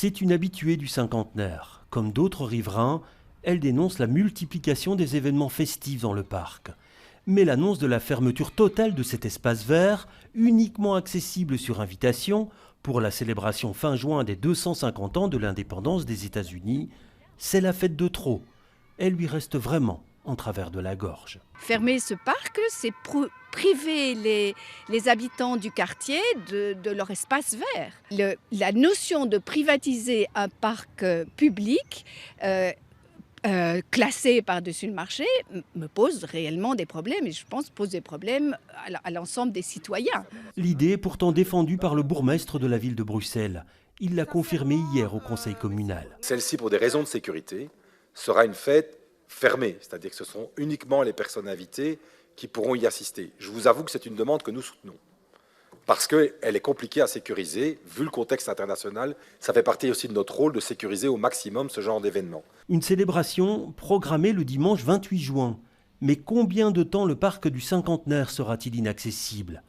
C'est une habituée du cinquantenaire. Comme d'autres riverains, elle dénonce la multiplication des événements festifs dans le parc. Mais l'annonce de la fermeture totale de cet espace vert, uniquement accessible sur invitation, pour la célébration fin juin des 250 ans de l'indépendance des États-Unis, c'est la fête de trop. Elle lui reste vraiment en travers de la gorge. Fermer ce parc, c'est priver les habitants du quartier de leur espace vert. La notion de privatiser un parc public classé par-dessus le marché me pose réellement des problèmes et je pense pose des problèmes à l'ensemble des citoyens. L'idée est pourtant défendue par le bourgmestre de la ville de Bruxelles. Il l'a confirmé hier au conseil communal. Celle-ci, pour des raisons de sécurité, sera une fête fermée, c'est-à-dire que ce seront uniquement les personnes invitées qui pourront y assister. Je vous avoue que c'est une demande que nous soutenons, parce qu'elle est compliquée à sécuriser, vu le contexte international. Ça fait partie aussi de notre rôle de sécuriser au maximum ce genre d'événement. Une célébration programmée le dimanche 28 juin. Mais combien de temps le parc du cinquantenaire sera-t-il inaccessible ?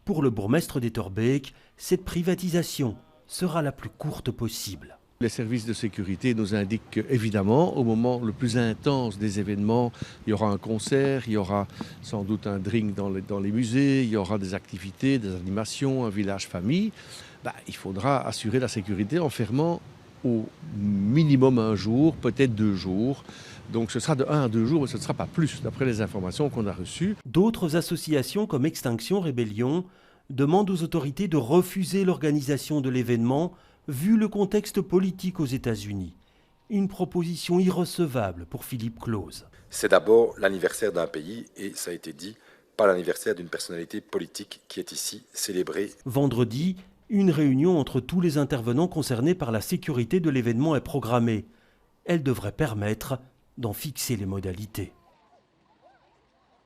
Pour le bourgmestre d'Etterbeek, cette privatisation sera la plus courte possible. Les services de sécurité nous indiquent qu'évidemment, au moment le plus intense des événements, il y aura un concert, il y aura sans doute un drink dans les musées, il y aura des activités, des animations, un village famille. Il faudra assurer la sécurité en fermant au minimum un jour, peut-être 2 jours. Donc ce sera de 1 à 2 jours, mais ce ne sera pas plus, d'après les informations qu'on a reçues. D'autres associations comme Extinction Rébellion demandent aux autorités de refuser l'organisation de l'événement vu le contexte politique aux États-Unis. Une proposition irrecevable pour Philippe Claus. C'est d'abord l'anniversaire d'un pays et, ça a été dit, pas l'anniversaire d'une personnalité politique qui est ici célébrée. Vendredi, une réunion entre tous les intervenants concernés par la sécurité de l'événement est programmée. Elle devrait permettre d'en fixer les modalités.